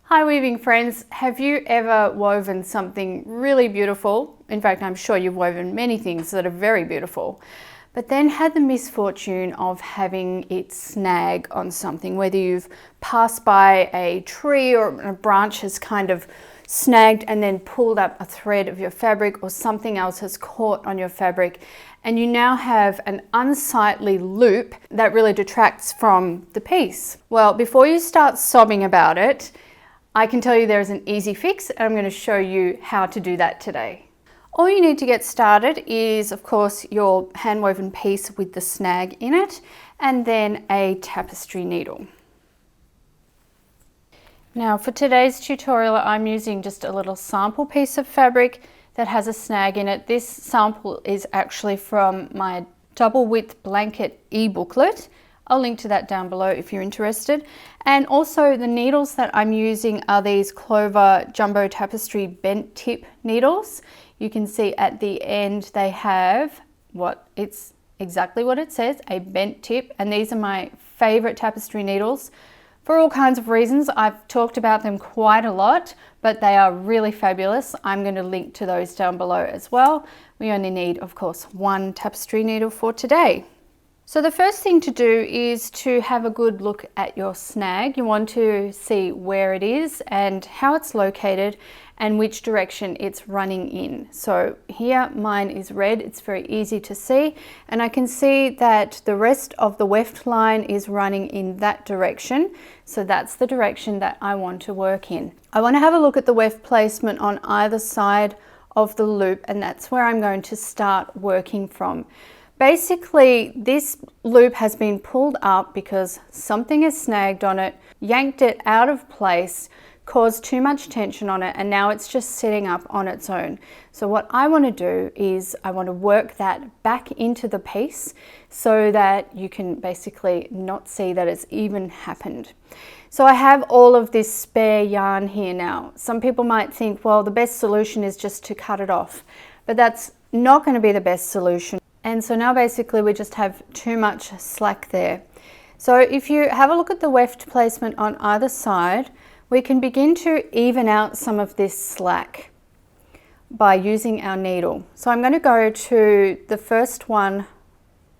Hi weaving friends, have you ever woven something really beautiful? In fact, I'm sure you've woven many things that are very beautiful, but then had the misfortune of having it snag on something, whether you've passed by a tree or a branch has kind of snagged and then pulled up a thread of your fabric, or something else has caught on your fabric, and you now have an unsightly loop that really detracts from the piece. Well, before you start sobbing about it, I can tell you there is an easy fix, and I'm going to show you how to do that today. All you need to get started is, of course, your hand-woven piece with the snag in it, and then a tapestry needle. Now for today's tutorial, I'm using just a little sample piece of fabric that has a snag in it. This sample is actually from my double width blanket e-booklet. I'll link to that down below if you're interested. And also the needles that I'm using are these Clover Jumbo Tapestry bent tip needles. You can see at the end they have it's exactly what it says, a bent tip. And these are my favorite tapestry needles for all kinds of reasons. I've talked about them quite a lot, but they are really fabulous. I'm going to link to those down below as well. We only need, of course, one tapestry needle for today. So the first thing to do is to have a good look at your snag. You want to see where it is and how it's located and which direction it's running in. So here mine is red, it's very easy to see, and I can see that the rest of the weft line is running in that direction. So that's the direction that I want to work in. I want to have a look at the weft placement on either side of the loop, and that's where I'm going to start working from. Basically, this loop has been pulled up because something is snagged on it, yanked it out of place, caused too much tension on it, and now it's just sitting up on its own. So what I want to do is I want to work that back into the piece so that you can basically not see that it's even happened. So I have all of this spare yarn here now. Some people might think, well, the best solution is just to cut it off, but that's not going to be the best solution. And so now basically we just have too much slack there. So if you have a look at the weft placement on either side, we can begin to even out some of this slack by using our needle. So I'm going to go to the first one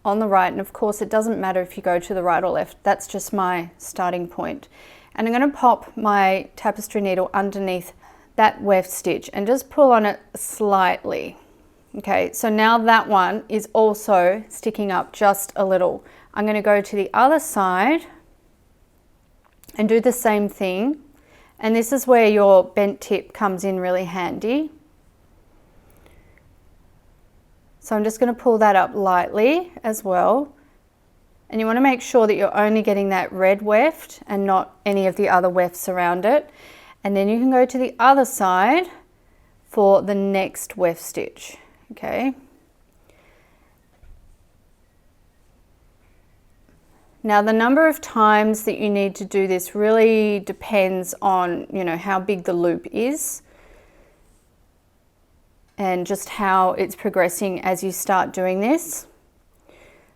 on the right, and of course it doesn't matter if you go to the right or left, that's just my starting point. And I'm going to pop my tapestry needle underneath that weft stitch and just pull on it slightly. Okay, so now that one is also sticking up just a little. I'm going to go to the other side and do the same thing. And this is where your bent tip comes in really handy. So I'm just going to pull that up lightly as well. And you want to make sure that you're only getting that red weft and not any of the other wefts around it. And then you can go to the other side for the next weft stitch. Okay. Now the number of times that you need to do this really depends on, how big the loop is and just how it's progressing as you start doing this.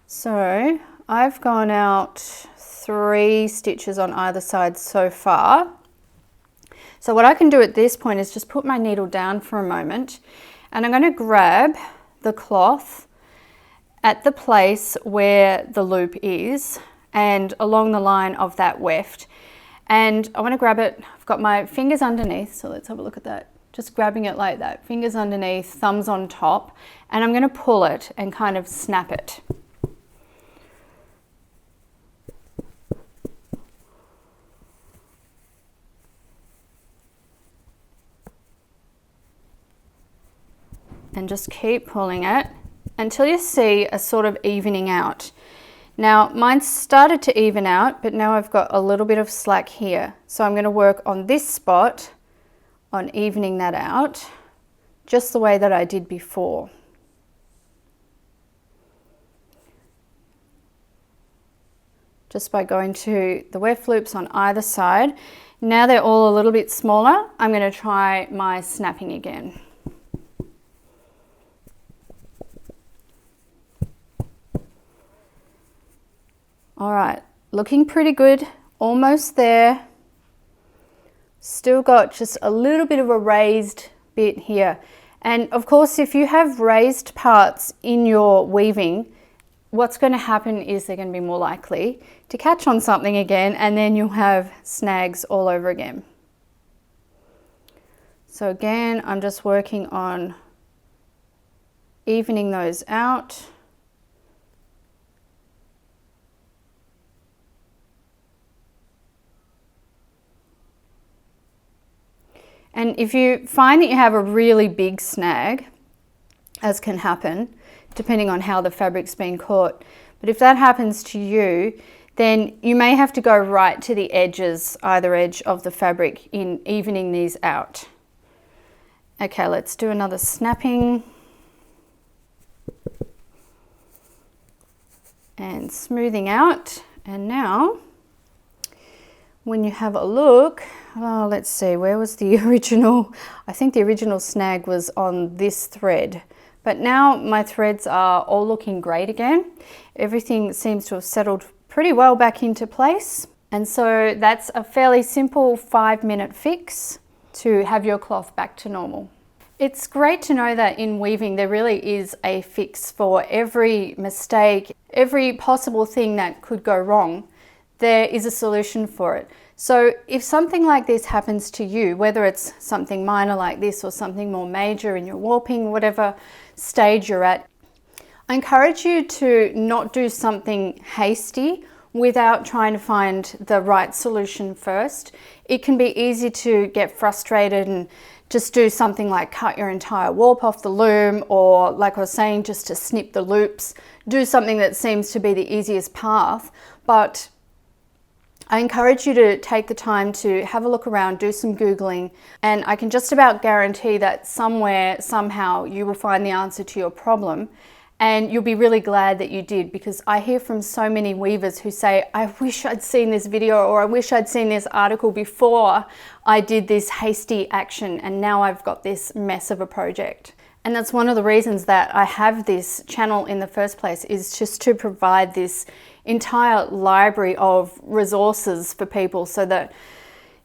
So I've gone out 3 stitches on either side so far. So what I can do at this point is just put my needle down for a moment, and I'm going to grab the cloth at the place where the loop is and along the line of that weft. And I want to grab it, I've got my fingers underneath, so let's have a look at that. Just grabbing it like that, fingers underneath, thumbs on top, and I'm going to pull it and kind of snap it. And just keep pulling it until you see a sort of evening out. Now mine started to even out, but now I've got a little bit of slack here. So I'm going to work on this spot on evening that out, just the way that I did before. Just by going to the weft loops on either side. Now they're all a little bit smaller, I'm going to try my snapping again. All right, looking pretty good, almost there. Still got just a little bit of a raised bit here. And of course, if you have raised parts in your weaving, what's going to happen is they're going to be more likely to catch on something again, and then you'll have snags all over again. So again, I'm just working on evening those out. And if you find that you have a really big snag, as can happen, depending on how the fabric's been caught, but if that happens to you, then you may have to go right to the edges, either edge of the fabric, in evening these out. Okay, let's do another snapping. And smoothing out. And now, when you have a look, oh, let's see, where was the original? I think the original snag was on this thread. But now my threads are all looking great again. Everything seems to have settled pretty well back into place. And so that's a fairly simple 5-minute fix to have your cloth back to normal. It's great to know that in weaving there really is a fix for every mistake, every possible thing that could go wrong. There is a solution for it. So if something like this happens to you, whether it's something minor like this or something more major in your warping, whatever stage you're at, I encourage you to not do something hasty without trying to find the right solution first. It can be easy to get frustrated and just do something like cut your entire warp off the loom, or like I was saying, just to snip the loops, do something that seems to be the easiest path. But I encourage you to take the time to have a look around, do some Googling, and I can just about guarantee that somewhere, somehow, you will find the answer to your problem. And you'll be really glad that you did, because I hear from so many weavers who say, I wish I'd seen this video, or I wish I'd seen this article before I did this hasty action, and now I've got this mess of a project. And that's one of the reasons that I have this channel in the first place, is just to provide this entire library of resources for people so that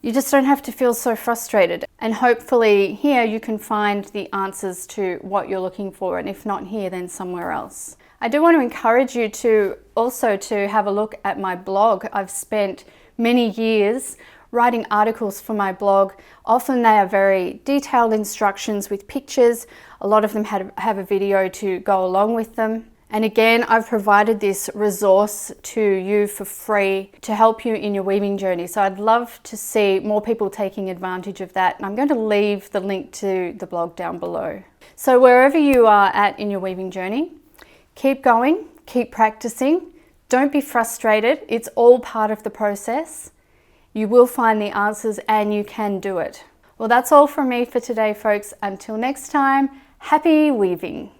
you just don't have to feel so frustrated. And hopefully here you can find the answers to what you're looking for, and if not here, then somewhere else. I do want to encourage you to also to have a look at my blog. I've spent many years writing articles for my blog. Often they are very detailed instructions with pictures. A lot of them have a video to go along with them. And again, I've provided this resource to you for free to help you in your weaving journey. So I'd love to see more people taking advantage of that. And I'm going to leave the link to the blog down below. So wherever you are at in your weaving journey, keep going, keep practicing. Don't be frustrated. It's all part of the process. You will find the answers and you can do it. Well, that's all from me for today, folks. Until next time, happy weaving.